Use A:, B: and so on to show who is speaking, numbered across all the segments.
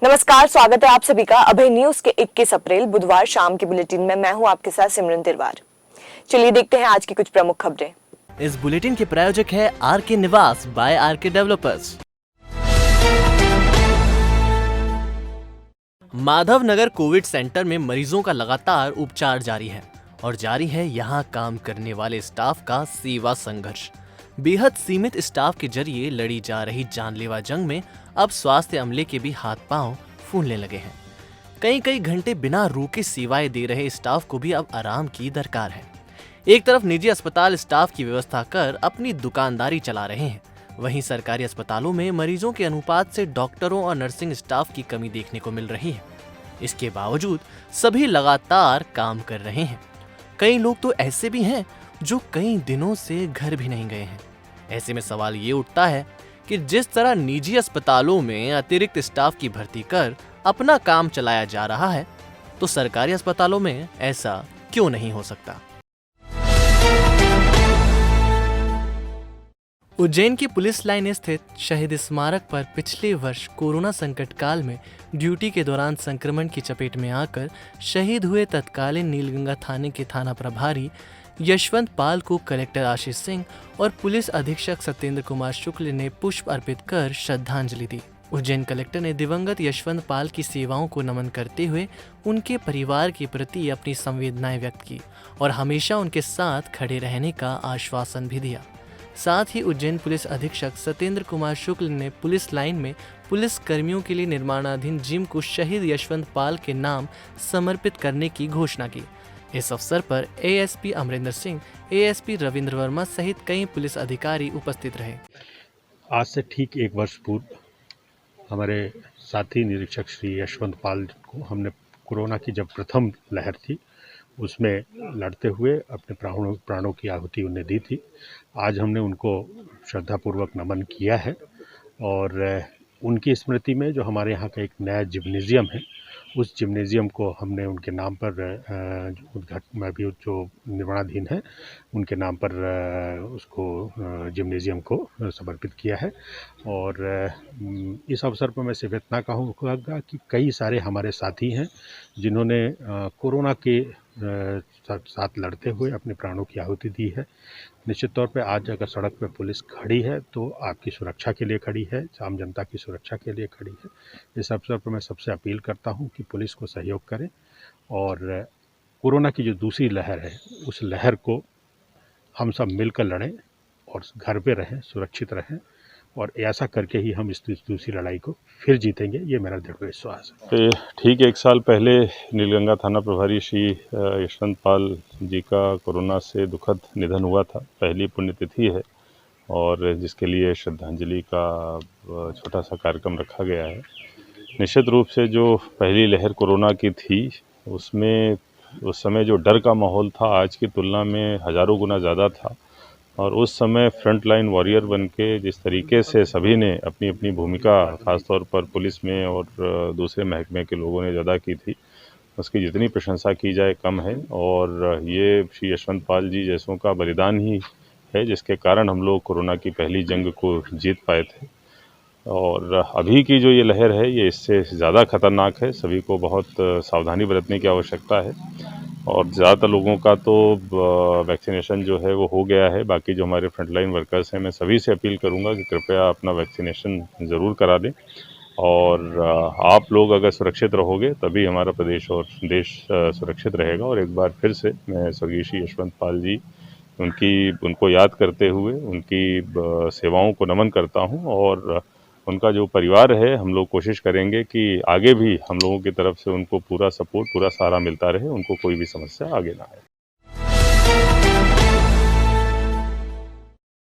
A: नमस्कार, स्वागत है आप सभी का अभय न्यूज के 21 अप्रैल बुधवार शाम के बुलेटिन में। मैं हूं आपके साथ सिमरन तिरवार। चलिए देखते हैं आज की कुछ प्रमुख खबरें।
B: इस बुलेटिन के प्रायोजक है आरके निवास bye R K developers. Madhav Nagar Covid centre में मरीजों का लगातार उपचार जारी है और जारी है यहां काम करने वाले स्टाफ का सेवा संघर्ष। बेहद सीमित स्टाफ के जरिए लड़ी जा रही जानलेवा जंग में अब स्वास्थ्य अमले के भी हाथ पांव फूलने लगे हैं। कई घंटे बिना रुके सेवाएं दे रहे स्टाफ को भी अब आराम की दरकार है। एक तरफ निजी अस्पताल स्टाफ की व्यवस्था कर अपनी दुकानदारी चला रहे हैं, वहीं सरकारी अस्पतालों में मरीजों के अनुपात से डॉक्टरों और नर्सिंग स्टाफ की कमी देखने को मिल रही है। इसके बावजूद सभी लगातार काम कर रहे हैं। कई लोग तो ऐसे भी हैं जो कई दिनों से घर भी नहीं गए हैं। ऐसे में सवाल ये उठता है कि जिस तरह निजी अस्पतालों में अतिरिक्त स्टाफ की भर्ती कर अपना काम चलाया जा रहा है, तो सरकारी अस्पतालों में ऐसा क्यों नहीं हो सकता। उज्जैन की पुलिस लाइन स्थित शहीद स्मारक पर पिछले वर्ष कोरोना संकट काल में ड्यूटी के दौरान संक्रमण की चपेट में आकर शहीद हुए तत्कालीन नीलगंगा थाने के थाना प्रभारी यशवंत पाल को कलेक्टर आशीष सिंह और पुलिस अधीक्षक सत्येंद्र कुमार शुक्ल ने पुष्प अर्पित कर श्रद्धांजलि दी। उज्जैन कलेक्टर ने दिवंगत यशवंत पाल की सेवाओं को नमन करते हुए उनके परिवार के प्रति अपनी संवेदनाएं व्यक्त की और हमेशा उनके साथ खड़े रहने का आश्वासन भी दिया। साथ ही उज्जैन पुलिस अधीक्षक सत्येंद्र कुमार शुक्ल ने पुलिस लाइन में पुलिस कर्मियों के लिए निर्माणाधीन जिम को शहीद यशवंत पाल के नाम समर्पित करने की घोषणा की। इस अवसर पर एएसपी अमरिंदर सिंह, एएसपी रविंद्र वर्मा सहित कई पुलिस अधिकारी उपस्थित रहे।
C: आज से ठीक एक वर्ष पूर्व हमारे साथी निरीक्षक श्री यशवंत पाल को हमने कोरोना की जब प्रथम लहर थी उसमें लड़ते हुए अपने प्राणों की आहुति उन्हें दी थी। आज हमने उनको श्रद्धापूर्वक नमन किया है और उनकी स्मृति में जो हमारे यहाँ का एक नया जिम्नेजियम है, उस जिम्नेजियम को हमने उनके नाम पर उद्घाटन में भी जो निर्माणाधीन है उनके नाम पर उसको जिम्नेजियम को समर्पित किया है। और इस अवसर पर मैं सिर्फ इतना कहूँगा कि कई सारे हमारे साथी हैं जिन्होंने कोरोना के साथ लड़ते हुए अपने प्राणों की आहुति दी है। निश्चित तौर पे आज अगर सड़क पे पुलिस खड़ी है तो आपकी सुरक्षा के लिए खड़ी है, आम जनता की सुरक्षा के लिए खड़ी है। इस अवसर पर मैं सबसे अपील करता हूं कि पुलिस को सहयोग करें और कोरोना की जो दूसरी लहर है उस लहर को हम सब मिलकर लड़ें और घर पे रहें, सुरक्षित रहें और ऐसा करके ही हम इस दूसरी लड़ाई को फिर जीतेंगे, ये मेरा दृढ़ विश्वास है।
D: ठीक एक साल पहले नीलगंगा थाना प्रभारी श्री यशवंत पाल जी का कोरोना से दुखद निधन हुआ था। पहली पुण्यतिथि है और जिसके लिए श्रद्धांजलि का छोटा सा कार्यक्रम रखा गया है। निश्चित रूप से जो पहली लहर कोरोना की थी उसमें उस समय जो डर का माहौल था आज की तुलना में हज़ारों गुना ज़्यादा था और उस समय फ्रंट लाइन वॉरियर बन के जिस तरीके से सभी ने अपनी अपनी भूमिका खासतौर पर पुलिस में और दूसरे महकमे के लोगों ने ज़्यादा की थी, उसकी जितनी प्रशंसा की जाए कम है। और ये श्री यशवंत पाल जी जैसों का बलिदान ही है जिसके कारण हम लोग कोरोना की पहली जंग को जीत पाए थे। और अभी की जो ये लहर है ये इससे ज़्यादा खतरनाक है। सभी को बहुत सावधानी बरतने की आवश्यकता है और ज़्यादातर लोगों का तो वैक्सीनेशन जो है वो हो गया है। बाकी जो हमारे फ्रंटलाइन वर्कर्स हैं, मैं सभी से अपील करूंगा कि कृपया अपना वैक्सीनेशन ज़रूर करा दें और आप लोग अगर सुरक्षित रहोगे तभी हमारा प्रदेश और देश सुरक्षित रहेगा। और एक बार फिर से मैं स्वर्गीय श्री यशवंत पाल जी उनको याद करते हुए उनकी सेवाओं को नमन करता हूँ और उनका जो परिवार है हम लोग कोशिश करेंगे कि आगे भी हम लोगों की तरफ से उनको पूरा सपोर्ट, पूरा सहारा मिलता रहे, उनको कोई भी समस्या आगे ना आए।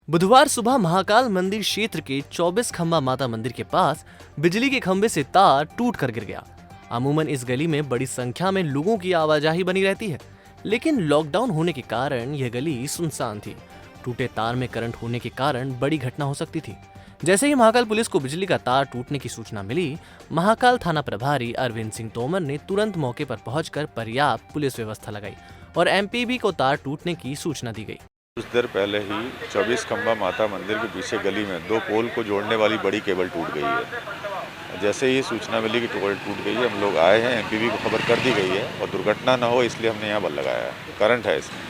B: बुधवार सुबह महाकाल मंदिर क्षेत्र के 24 खंबा माता मंदिर के पास बिजली के खंभे से तार टूट कर गिर गया। अमूमन इस गली में बड़ी संख्या में लोगों की आवाजाही बनी रहती है, लेकिन लॉकडाउन होने के कारण यह गली सुनसान थी। टूटे तार में करंट होने के कारण बड़ी घटना हो सकती थी। जैसे ही महाकाल पुलिस को बिजली का तार टूटने की सूचना मिली, महाकाल थाना प्रभारी अरविंद सिंह तोमर ने तुरंत मौके पर पहुंचकर पर्याप्त पुलिस व्यवस्था लगाई और एमपीबी को तार टूटने की सूचना दी गई।
E: कुछ देर पहले ही 24 खंबा माता मंदिर के पीछे गली में 2 पोल को जोड़ने वाली बड़ी केबल टूट गई है, जैसे ही सूचना मिली कि टोल टूट गई है, हम लोग आए हैं, एमपीवी को खबर कर दी गई है और दुर्घटना न हो इसलिए हमने यहाँ बल लगाया है। करंट है इसमें।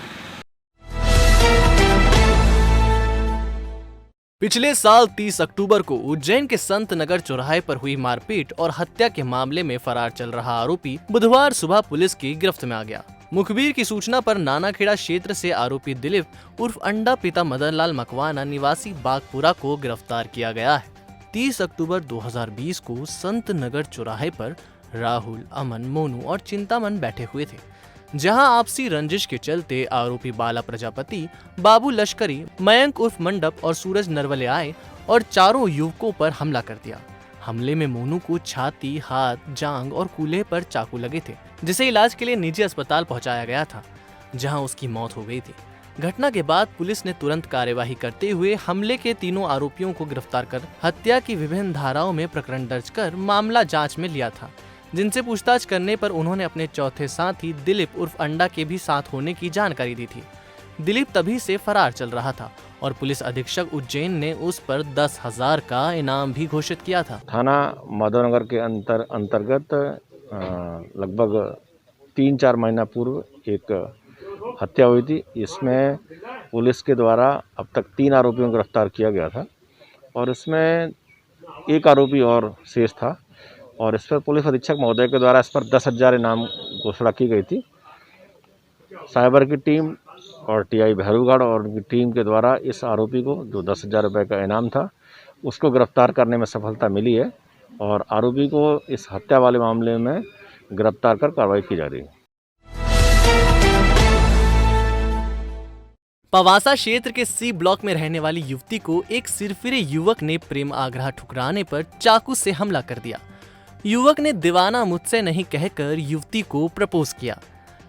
B: पिछले साल 30 अक्टूबर को उज्जैन के संत नगर चौराहे पर हुई मारपीट और हत्या के मामले में फरार चल रहा आरोपी बुधवार सुबह पुलिस की गिरफ्त में आ गया। मुखबिर की सूचना पर नानाखेड़ा क्षेत्र से आरोपी दिलीप उर्फ अंडा पिता मदनलाल मकवाना निवासी बागपुरा को गिरफ्तार किया गया है। 30 अक्टूबर 2020 को संत नगर चौराहे पर राहुल, अमन, मोनू और चिंतामन बैठे हुए थे, जहां आपसी रंजिश के चलते आरोपी बाला प्रजापति, बाबू लश्करी, मयंक उर्फ मंडप और सूरज नरवले आए और चारों युवकों पर हमला कर दिया। हमले में मोनू को छाती, हाथ, जांघ और कूल्हे पर चाकू लगे थे, जिसे इलाज के लिए निजी अस्पताल पहुंचाया गया था, जहां उसकी मौत हो गई थी। घटना के बाद पुलिस ने तुरंत कार्यवाही करते हुए हमले के तीनों आरोपियों को गिरफ्तार कर हत्या की विभिन्न धाराओं में प्रकरण दर्ज कर मामला जांच में लिया था, जिनसे पूछताछ करने पर उन्होंने अपने चौथे साथी दिलीप उर्फ अंडा के भी साथ होने की जानकारी दी थी। दिलीप तभी से फरार चल रहा था और पुलिस अधीक्षक उज्जैन ने उस पर 10,000 का इनाम भी घोषित किया था।
F: थाना माधवनगर के अंतर्गत लगभग 3-4 महीना पूर्व एक हत्या हुई थी। इसमें पुलिस के द्वारा अब तक 3 आरोपियों को गिरफ्तार किया गया था और इसमें एक आरोपी और शेष था और इस पर पुलिस अधीक्षक महोदय के द्वारा इस पर 10,000 इनाम घोषणा की गई थी। साइबर की टीम और टीआई भैरूगढ़ और उनकी टीम के द्वारा इस आरोपी को जो 10,000 रुपये का इनाम था उसको गिरफ्तार करने में सफलता मिली है और आरोपी को इस हत्या वाले मामले में गिरफ्तार कर कार्रवाई की जा रही है।
B: पवासा क्षेत्र के सी ब्लॉक में रहने वाली युवती को एक सिरफिरे युवक ने प्रेम आग्रह ठुकराने पर चाकू से हमला कर दिया। युवक ने दीवाना मुझसे नहीं कहकर युवती को प्रपोज किया,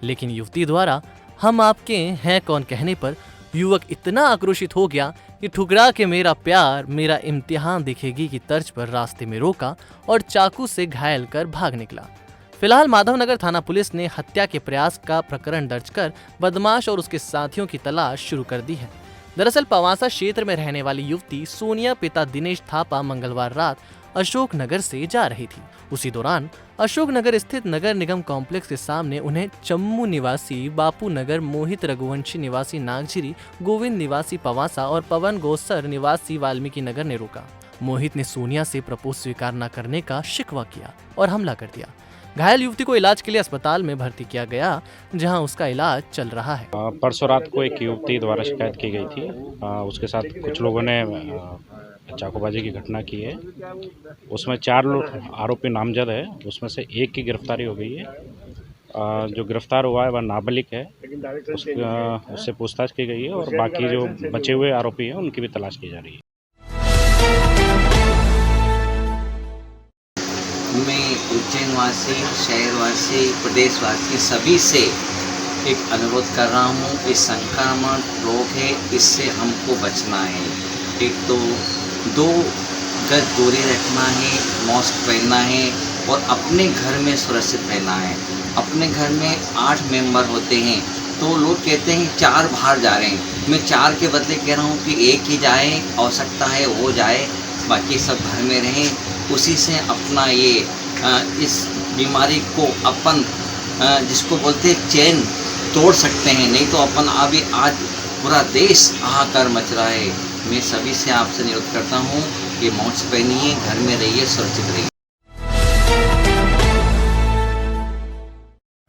B: लेकिन युवती द्वारा हम आपके हैं कौन कहने पर युवक इतना आक्रोशित हो गया कि ठुकरा के मेरा प्यार मेरा इम्तिहान दिखेगी की तर्ज पर रास्ते में रोका और चाकू से घायल कर भाग निकला। फिलहाल माधवनगर थाना पुलिस ने हत्या के प्रयास का प्रकरण दर्ज कर बदमाश और उसके साथियों की तलाश शुरू कर दी है। दरअसल पवासा क्षेत्र में रहने वाली युवती सोनिया पिता दिनेश थापा मंगलवार रात अशोक नगर से जा रही थी। उसी दौरान अशोक नगर स्थित नगर निगम कॉम्प्लेक्स के सामने उन्हें चम्मू निवासी बापू नगर, मोहित रघुवंशी निवासी नागझिरी, गोविंद निवासी पवासा और पवन गोसर निवासी वाल्मीकि नगर ने रोका। मोहित ने सोनिया से प्रपोज स्वीकार न करने का शिकवा किया और हमला कर दिया। घायल युवती को इलाज के लिए अस्पताल में भर्ती किया गया, जहां उसका इलाज चल रहा है।
G: परसों रात को एक युवती द्वारा शिकायत की गई थी। उसके साथ कुछ लोगों ने चाकूबाजी की घटना की है। उसमें 4 लोग आरोपी नामजद है, उसमें से एक की गिरफ्तारी हो गई है। जो गिरफ्तार हुआ है वह नाबालिग है, उससे पूछताछ की गई है और बाकी जो बचे हुए आरोपी हैं उनकी भी तलाश की जा रही है।
H: मैं उज्जैनवासी, शहरवासी, प्रदेशवासी सभी से एक अनुरोध कर रहा हूँ, ये संक्रमण रोग है, इससे हमको बचना है। एक तो 2 गज दूरी रखना है, मास्क पहनना है और अपने घर में सुरक्षित रहना है। अपने घर में 8 मेंबर होते हैं तो लोग कहते हैं 4 बाहर जा रहे हैं। मैं 4 के बदले कह रहा हूँ कि 1 ही जाए, आवश्यकता है वो जाए, बाकी सब घर में रहें। उसी से अपना ये इस बीमारी को अपन जिसको बोलते हैं चैन तोड़ सकते हैं, नहीं तो अपन अभी आज पूरा देश हाहाकार मच रहा है। मैं सभी से आपसे निवेदन करता हूँ कि मास्क पहनिए, घर में रहिए, सुरक्षित रहिए।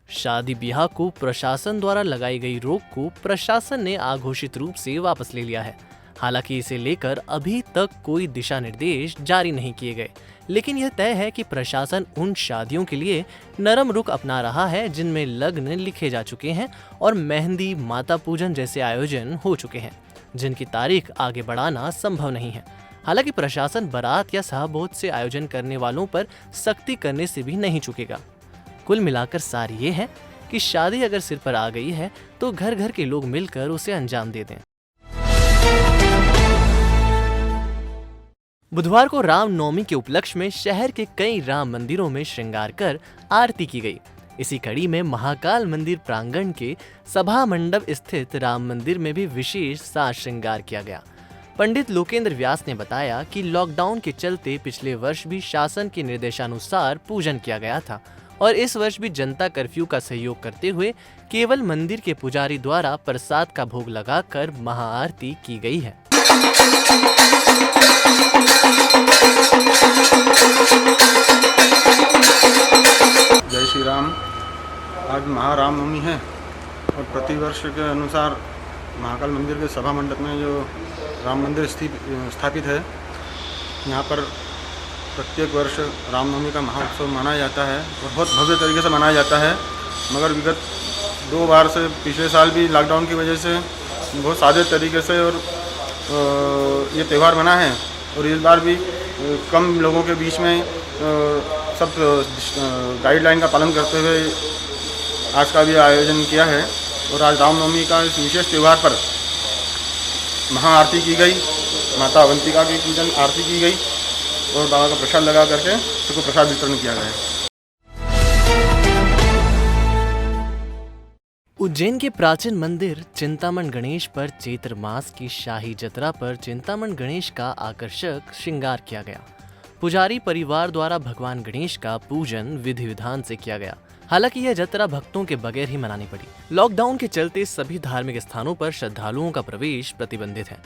B: शादी ब्याह को प्रशासन द्वारा लगाई गई रोक को प्रशासन ने अघोषित रूप से वापस ले लिया है। हालांकि इसे लेकर अभी तक कोई दिशा निर्देश जारी नहीं किए गए, लेकिन यह तय है कि प्रशासन उन शादियों के लिए नरम रुख अपना रहा है जिनमें लग्न लिखे जा चुके हैं और मेहंदी, माता पूजन जैसे आयोजन हो चुके हैं, जिनकी तारीख आगे बढ़ाना संभव नहीं है। हालांकि प्रशासन बारात या साहबोध से आयोजन करने वालों पर सख्ती करने से भी नहीं चुकेगा। कुल मिलाकर सार ये है कि शादी अगर सिर पर आ गई है तो घर घर के लोग मिलकर उसे अंजाम दे दें। बुधवार को रामनवमी के उपलक्ष्य में शहर के कई राम मंदिरों में श्रृंगार कर आरती की गई। इसी कड़ी में महाकाल मंदिर प्रांगण के सभा मंडप स्थित राम मंदिर में भी विशेष साज श्रृंगार किया गया। पंडित लोकेंद्र व्यास ने बताया कि लॉकडाउन के चलते पिछले वर्ष भी शासन के निर्देशानुसार पूजन किया गया था और इस वर्ष भी जनता कर्फ्यू का सहयोग करते हुए केवल मंदिर के पुजारी द्वारा प्रसाद का भोग लगाकर महाआरती की गई है।
I: जय श्री राम। आज महारामनवमी है और प्रतिवर्ष के अनुसार महाकाल मंदिर के सभा मंडप में जो राम मंदिर स्थापित है, यहाँ पर प्रत्येक वर्ष रामनवमी का महाउत्सव मनाया जाता है और बहुत भव्य तरीके से मनाया जाता है। मगर विगत 2 बार से पिछले साल भी लॉकडाउन की वजह से बहुत सादे तरीके से और ये त्यौहार मना है और इस बार भी कम लोगों के बीच में सब गाइडलाइन का पालन करते हुए आज का भी आयोजन किया है। और आज रामनवमी का इस विशेष त्यौहार पर महाआरती की गई, माता अवंतिका की पूजन आरती की गई और बाबा का प्रसाद लगा करके सबको प्रसाद वितरण किया गया है।
B: उज्जैन के प्राचीन मंदिर चिंतामण गणेश पर चैत्र मास की शाही जत्रा पर चिंतामण गणेश का आकर्षक श्रृंगार किया गया। पुजारी परिवार द्वारा भगवान गणेश का पूजन विधि विधान से किया गया। हालांकि यह जत्रा भक्तों के बगैर ही मनानी पड़ी। लॉकडाउन के चलते सभी धार्मिक स्थानों पर श्रद्धालुओं का प्रवेश प्रतिबंधित है,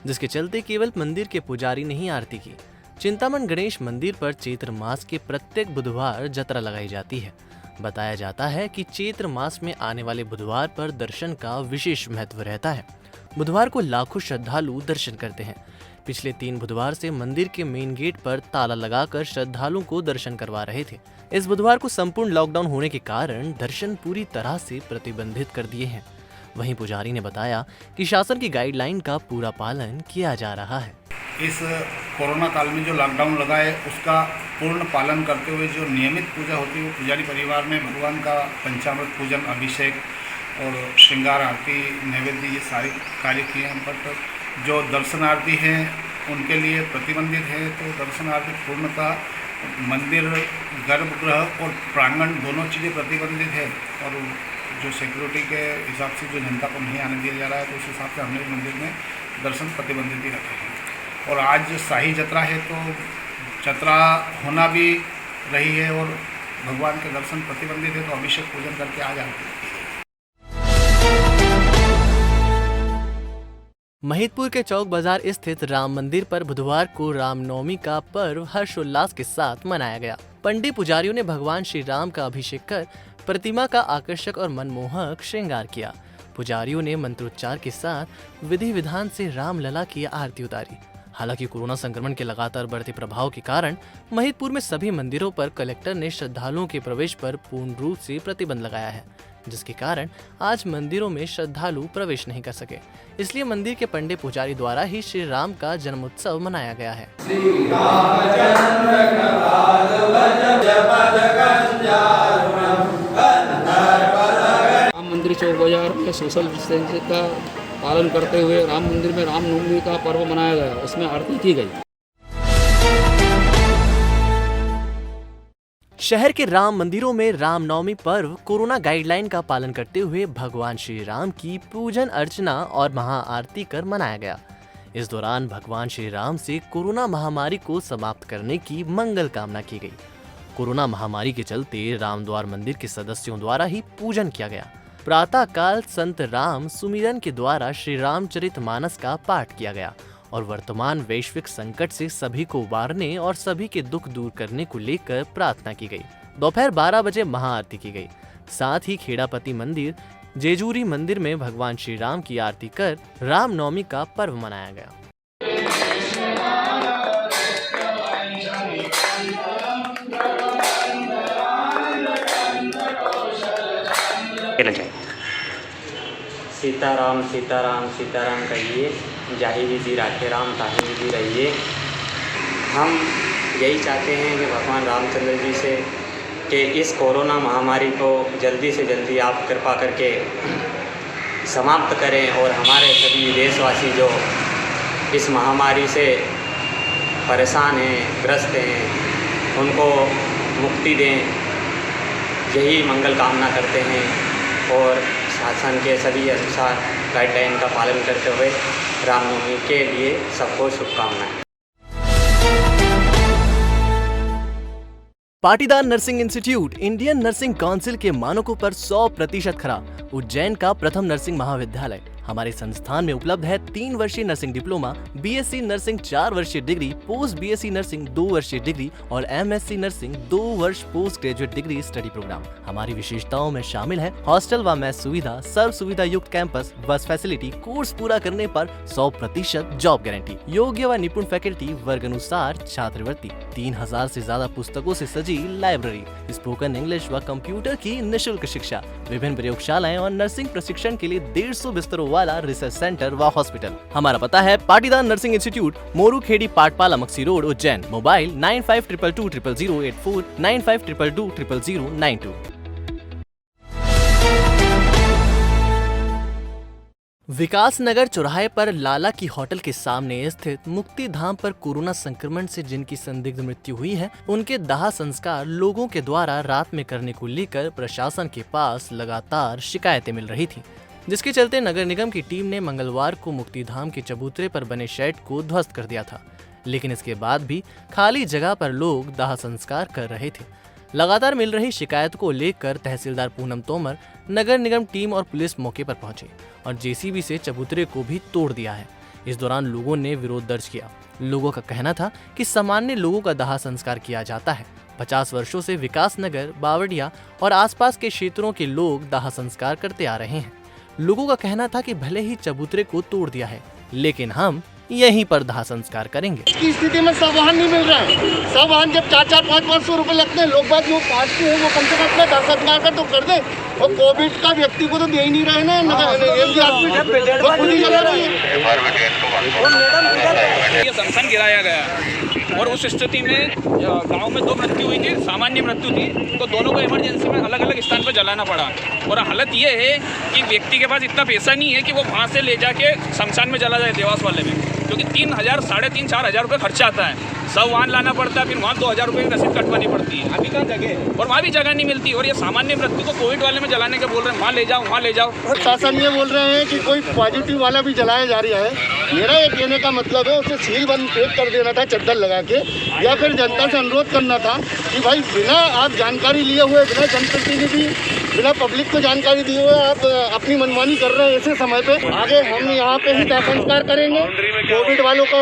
B: जिसके चलते केवल मंदिर के पुजारी ने ही आरती की। चिंतामण गणेश मंदिर पर चैत्र मास के प्रत्येक बुधवार जत्रा लगाई जाती है। बताया जाता है कि चैत्र मास में आने वाले बुधवार पर दर्शन का विशेष महत्व रहता है। बुधवार को लाखों श्रद्धालु दर्शन करते हैं। पिछले 3 बुधवार से मंदिर के मेन गेट पर ताला लगाकर श्रद्धालुओं को दर्शन करवा रहे थे। इस बुधवार को संपूर्ण लॉकडाउन होने के कारण दर्शन पूरी तरह से प्रतिबंधित कर दिए हैं। वहीं पुजारी ने बताया कि शासन की गाइडलाइन का पूरा पालन किया जा रहा है।
J: इस कोरोना काल में जो लॉकडाउन लगा है उसका पूर्ण पालन करते हुए जो नियमित पूजा होती है वो पुजारी परिवार ने भगवान का पंचामृत पूजन, अभिषेक और श्रृंगार आरती, नैवेद्य, ये सारे कार्य किए हैं। बट जो दर्शनार्थी हैं उनके लिए प्रतिबंधित है। तो दर्शनार्थी पूर्णतः मंदिर, गर्भगृह और प्रांगण दोनों चीज़ें प्रतिबंधित है और जो सिक्योरिटी के हिसाब से जो जनता को नहीं आने दिया जा रहा है तो उस हिसाब से हमने मंदिर में दर्शन प्रतिबंधित ही रखे हैं। और आज शाही जत्रा है तो जत्रा होना भी रही है और भगवान के दर्शन प्रतिबंधित है तो अभिषेक पूजन करके आ जाते हैं।
B: महिदपुर के चौक बाजार स्थित राम मंदिर पर बुधवार को रामनवमी का पर्व हर्षोल्लास के साथ मनाया गया। पंडित पुजारियों ने भगवान श्री राम का अभिषेक कर प्रतिमा का आकर्षक और मनमोहक श्रृंगार किया। पुजारियों ने मंत्रोच्चार के साथ विधि विधान से रामलला की आरती उतारी। हालांकि कोरोना संक्रमण के लगातार बढ़ते प्रभाव के कारण महिदपुर में सभी मंदिरों पर कलेक्टर ने श्रद्धालुओं के प्रवेश पर पूर्ण रूप से प्रतिबंध लगाया है, जिसके कारण आज मंदिरों में श्रद्धालु प्रवेश नहीं कर सके। इसलिए मंदिर के पंडित पुजारी द्वारा ही श्री राम का जन्मोत्सव मनाया गया है।
K: राम मंदिर चौक बाजार में सोशल डिस्टेंसिंग का पालन करते हुए राम मंदिर में रामनवमी का पर्व मनाया गया, उसमें आरती की गई।
B: शहर के राम मंदिरों में रामनवमी पर्व कोरोना गाइडलाइन का पालन करते हुए भगवान श्री राम की पूजन अर्चना और महाआरती कर मनाया गया। इस दौरान भगवान श्री राम से कोरोना महामारी को समाप्त करने की मंगल कामना की गई। कोरोना महामारी के चलते रामद्वार मंदिर के सदस्यों द्वारा ही पूजन किया गया। प्रातः काल संत राम सुमिरन के द्वारा श्री रामचरितमानस का पाठ किया गया और वर्तमान वैश्विक संकट से सभी को उबारने और सभी के दुख दूर करने को लेकर प्रार्थना की गई। दोपहर 12 बजे महाआरती की गई। साथ ही खेड़ापति मंदिर, जेजूरी मंदिर में भगवान श्री राम की आरती कर रामनवमी का पर्व मनाया गया।
L: सीताराम सीताराम सीताराम कहिए, जाहि विधि राखे राम ताहि विधि रहिए। हम यही चाहते हैं कि भगवान रामचंद्र जी से कि इस कोरोना महामारी को जल्दी से जल्दी आप कृपा करके समाप्त करें और हमारे सभी देशवासी जो इस महामारी से परेशान हैं, ग्रस्त हैं, उनको मुक्ति दें, यही मंगल कामना करते हैं और शासन के सभी अनुसार गाइडलाइन का पालन करते हुए रामनवमी के लिए सबको शुभकामनाएं।
B: Patidar nursing institute Indian nursing council के मानकों पर 100% खरा। उज्जैन का प्रथम नर्सिंग महाविद्यालय हमारे संस्थान में उपलब्ध है 3 वर्षीय नर्सिंग डिप्लोमा, बीएससी नर्सिंग 4 वर्षीय डिग्री, पोस्ट बीएससी नर्सिंग 2 वर्षीय डिग्री और एमएससी नर्सिंग 2 वर्ष post graduate degree study programme. हमारी विशेषताओं में शामिल है हॉस्टल व मेस सुविधा, सर्व सुविधा युक्त कैंपस, बस फैसिलिटी, कोर्स पूरा करने पर 100% जॉब गारंटी, योग्य व निपुण फैकल्टी, वर्ग अनुसार छात्रवृत्ति, 3000 से ज्यादा पुस्तकों से सजी लाइब्रेरी, स्पोकन इंग्लिश व कंप्यूटर की निःशुल्क शिक्षा, विभिन्न प्रयोगशालाएं और नर्सिंग प्रशिक्षण के लिए 150 बिस्तरों वाला रिसर्च सेंटर व हॉस्पिटल। हमारा पता है Patidar nursing institute, Moru Khedi, Patpala, Maksi road, Ujjain. Mobile 9522200084, 9522200092। Vikas Nagar चौराहे पर लाला की होटल के सामने स्थित मुक्ति धाम पर कोरोना संक्रमण से जिनकी संदिग्ध मृत्यु हुई है, उनके दाह संस्कार लोगों के द्वारा रात में करने को लेकर प्रशासन के पास लगातार शिकायतें मिल रही थी, जिसके चलते नगर निगम की टीम ने मंगलवार को मुक्ति धाम के चबूतरे पर बने शेड को ध्वस्त कर दिया था। लेकिन इसके बाद भी खाली जगह पर लोग दाह संस्कार कर रहे थे। लगातार मिल रही शिकायत को लेकर तहसीलदार पूनम तोमर, नगर निगम टीम और पुलिस मौके पर पहुंचे और जेसीबी से चबूतरे को भी तोड़ दिया है। इस दौरान लोगों ने विरोध दर्ज किया। लोगों का कहना था कि सामान्य लोगों का दाह संस्कार किया जाता है। 50 वर्षों से विकास नगर, बावड़िया और आसपास के क्षेत्रों के लोग दाह संस्कार करते आ रहे हैं। लोगों का कहना था कि भले ही चबूतरे को तोड़ दिया है, लेकिन हम यहीं पर दाह संस्कार करेंगे।
M: इस स्थिति में सब वाहन नहीं मिल रहा है। सब वाहन जब 400-500 रुपए लगते हैं, लोग बात जो पास के हैं वो कम से कम अपना दाह संस्कार कर तो कर दे। और कोविड का व्यक्ति को तो दे ही नहीं रहे ना,
K: ये शमशान गिराया गया और उस स्थिति में गांव में 2 मृत्यु हुई थी, सामान्य मृत्यु थी, तो दोनों को इमरजेंसी में अलग अलग स्थान पर जलाना पड़ा। और हालत ये है कि व्यक्ति के पास इतना पैसा नहीं है कि वो वहाँ से ले जाके शमशान में जला जाए देवास वाले में, क्योंकि 3000, 3500-4000 रुपये खर्चा आता है। सब वाहन लाना पड़ता है, फिर वहाँ 2000 रुपये की रसीद कटवानी पड़ती है। अभी कहाँ जगह, और वहाँ भी जगह नहीं मिलती। और ये सामान्य मृत्यु को कोविड वाले में जलाने के बोल रहे हैं, वहाँ ले जाओ, वहाँ ले जाओ।
M: शासन ये बोल रहे हैं कि कोई पॉजिटिव वाला भी जलाया जा रहा है। मेरा ये कहने का मतलब है उसे सील बंद पैक कर देना था चद्दर लगा के, या फिर जनता से अनुरोध करना था कि भाई बिना आप जानकारी लिए हुए, बिना जनप्रतिनिधि, बिना पब्लिक को जानकारी दिए हुए आप अपनी मनमानी कर रहे हैं। ऐसे समय पे आगे हम यहाँ पे ही दाह संस्कार करेंगे। कोविड वालों का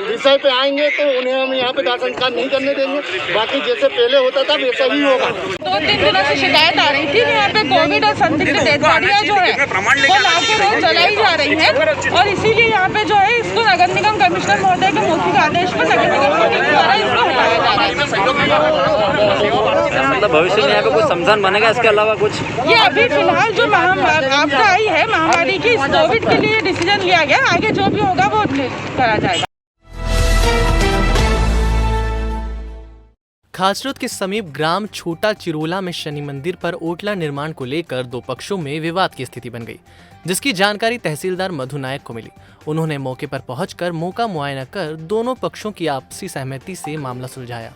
M: विषय पे आएंगे तो उन्हें हम यहाँ पे दाह संस्कार नहीं करने देंगे। बाकी जैसे पहले होता था वैसा ही होगा।
N: 2-3 दिनों से शिकायत आ रही थी कि यहाँ पे कोविड और संदिग्ध डेड बॉडियाँ जो है वो लाके रोज जलाई जा रही है, और इसीलिए यहाँ पे जो है इसको नगर निगम कमिश्नर महोदय के मौखिक आदेश पर नगर निगम के द्वारा इसको हटाया जा रहा है।
O: मतलब भविष्य में यहाँ पे कुछ समाधान बनेगा इसके अलावा कुछ?
N: ये अभी फिलहाल जो आपदा आई है महामारी की, इस कोविड के लिए डिसीजन लिया गया, आगे जो भी होगा वो करा जाएगा।
B: खासरोद के समीप ग्राम छोटा चिरोला में शनि मंदिर पर ओटला निर्माण को लेकर 2 पक्षों में विवाद की स्थिति बन गई, जिसकी जानकारी तहसीलदार मधु नायक को मिली। उन्होंने मौके पर पहुंचकर मौका मुआयना कर दोनों पक्षों की आपसी सहमति से मामला सुलझाया।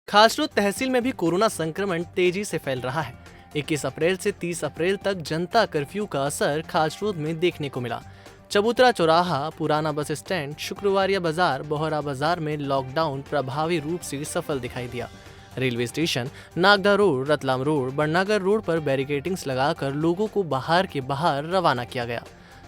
B: खासरोद तहसील में भी कोरोना संक्रमण तेजी से फैल रहा है। 21 अप्रैल से 30 अप्रैल तक जनता कर्फ्यू का असर खासरोद में देखने को मिला। चबूतरा चौराहा, पुराना बस स्टैंड, शुक्रवारिया बाजार, बोहरा बाजार में लॉकडाउन प्रभावी रूप से सफल दिखाई दिया। Railway station, Nagda road, Ratlam road, Badnagar road पर बैरिकेडिंग्स लगाकर लोगों को बाहर के बाहर रवाना किया गया।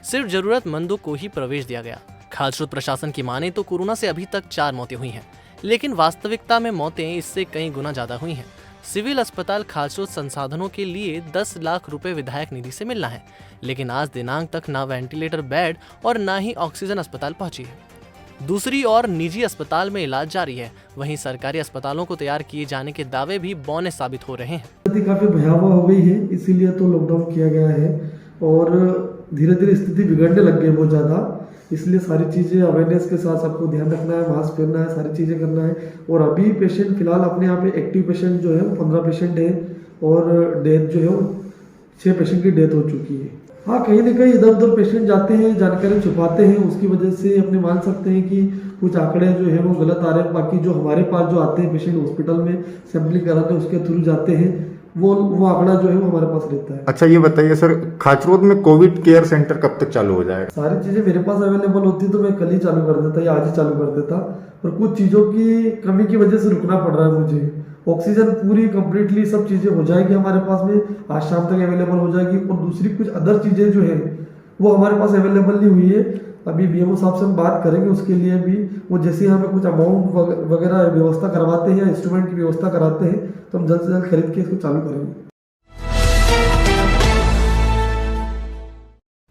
B: सिर्फ जरूरतमंदों को ही प्रवेश दिया गया। खासरोद प्रशासन की माने तो कोरोना से अभी तक 4 मौतें हुई हैं, लेकिन वास्तविकता में मौतें इससे कई गुना ज्यादा हुई हैं। सिविल अस्पताल खासरोद संसाधनों के लिए 10 लाख रुपए विधायक निधि से मिलना है, लेकिन आज दिनांक तक ना वेंटिलेटर बेड और ना ही ऑक्सीजन अस्पताल पहुंची है। दूसरी ओर निजी अस्पताल में इलाज जारी है, वहीं सरकारी अस्पतालों को तैयार किए जाने के दावे भी बौने साबित हो रहे हैं।
P: स्थिति काफी भयावह हो गई है, इसीलिए तो लॉकडाउन किया गया है और धीरे धीरे स्थिति बिगड़ने लग गई बहुत ज़्यादा। इसलिए सारी चीज़ें अवेयरनेस के साथ सबको ध्यान रखना है, मास्क पहनना है, सारी चीज़ें करना है। और अभी पेशेंट फिलहाल अपने यहाँ पे एक्टिव पेशेंट जो है 15 पेशेंट है और डेथ जो है 6 पेशेंट की डेथ हो चुकी है। हाँ, कहीं ना कहीं इधर उधर पेशेंट जाते हैं, जानकारी छुपाते हैं, उसकी वजह से अपने मान सकते हैं कि कुछ आंकड़े जो है वो गलत आ रहे हैं। बाकी जो हमारे पास जो आते हैं पेशेंट हॉस्पिटल में सैंपलिंग कराते हैं, उसके थ्रू जाते हैं, वो आंकड़ा जो है वो हमारे पास रहता है।
Q: अच्छा, ये बताइए सर, खाचरोद में कोविड केयर सेंटर कब तक चालू हो जाएगा?
P: सारी चीज़ें मेरे पास अवेलेबल होती तो मैं कल ही चालू कर देता या आज ही चालू कर देता, पर कुछ चीज़ों की कमी की वजह से रुकना पड़ रहा है मुझे। ऑक्सीजन पूरी कंप्लीटली सब चीज़ें हो जाएगी हमारे पास में, आज शाम तक अवेलेबल हो जाएगी, और दूसरी कुछ अदर चीज़ें जो है वो हमारे पास अवेलेबल नहीं हुई है। अभी बीएमओ साहब से हम बात करेंगे उसके लिए भी, वो जैसे हमें कुछ अमाउंट वगैरह व्यवस्था करवाते हैं या इंस्ट्रूमेंट की व्यवस्था कराते हैं तो हम जल्द से जल्द खरीद के इसको चालू करेंगे।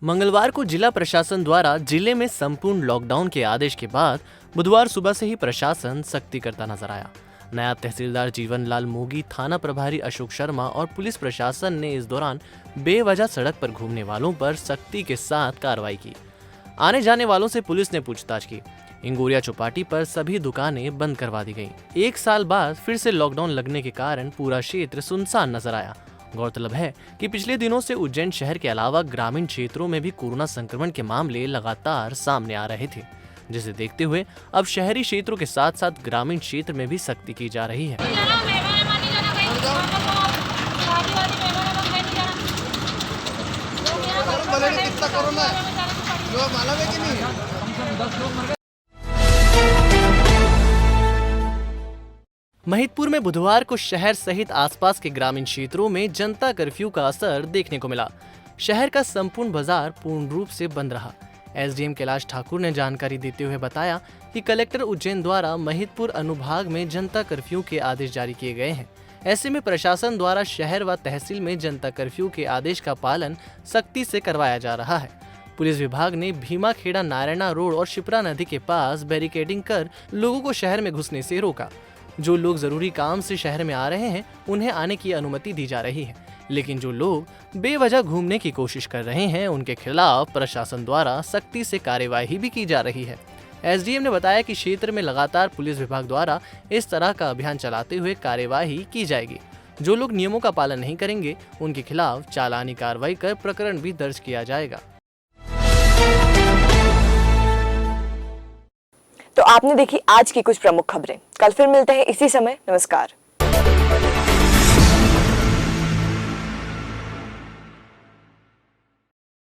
B: मंगलवार को जिला प्रशासन द्वारा जिले में संपूर्ण लॉकडाउन के आदेश के बाद बुधवार सुबह से ही प्रशासन सख्ती करता नजर आया। नायब तहसीलदार जीवनलाल मोगी, थाना प्रभारी अशोक शर्मा और पुलिस प्रशासन ने इस दौरान बेवजह सड़क पर घूमने वालों पर सख्ती के साथ कार्रवाई की। आने जाने वालों से पुलिस ने पूछताछ की। इंगोरिया चौपाटी पर सभी दुकानें बंद करवा दी गईं। 1 साल बाद फिर से लॉकडाउन लगने के कारण पूरा क्षेत्र सुनसान नजर आया। गौरतलब है कि पिछले दिनों से उज्जैन शहर के अलावा ग्रामीण क्षेत्रों में भी कोरोना संक्रमण के मामले लगातार सामने आ रहे थे, जिसे देखते हुए अब शहरी क्षेत्रों के साथ साथ ग्रामीण क्षेत्र में भी सख्ती की जा रही है। महिदपुर में बुधवार को शहर सहित आसपास के ग्रामीण क्षेत्रों में जनता कर्फ्यू का असर देखने को मिला। शहर का संपूर्ण बाजार पूर्ण रूप से बंद रहा। एसडीएम कैलाश ठाकुर ने जानकारी देते हुए बताया कि कलेक्टर उज्जैन द्वारा महिदपुर अनुभाग में जनता कर्फ्यू के आदेश जारी किए गए हैं। ऐसे में प्रशासन द्वारा शहर व तहसील में जनता कर्फ्यू के आदेश का पालन सख्ती से करवाया जा रहा है। पुलिस विभाग ने भीमाखेड़ा नारायणा रोड और शिप्रा नदी के पास बैरिकेडिंग कर लोगों को शहर में घुसने से रोका। जो लोग जरूरी काम से शहर में आ रहे हैं उन्हें आने की अनुमति दी जा रही है, लेकिन जो लोग बेवजह घूमने की कोशिश कर रहे हैं उनके खिलाफ प्रशासन द्वारा सख्ती से कार्यवाही भी की जा रही है। एसडीएम ने बताया कि क्षेत्र में लगातार पुलिस विभाग द्वारा इस तरह का अभियान चलाते हुए कार्यवाही की जाएगी। जो लोग नियमों का पालन नहीं करेंगे उनके खिलाफ चालानी कार्रवाई कर प्रकरण भी दर्ज किया जाएगा।
A: तो आपने देखी आज की कुछ प्रमुख खबरें। कल फिर मिलते हैं इसी समय। नमस्कार।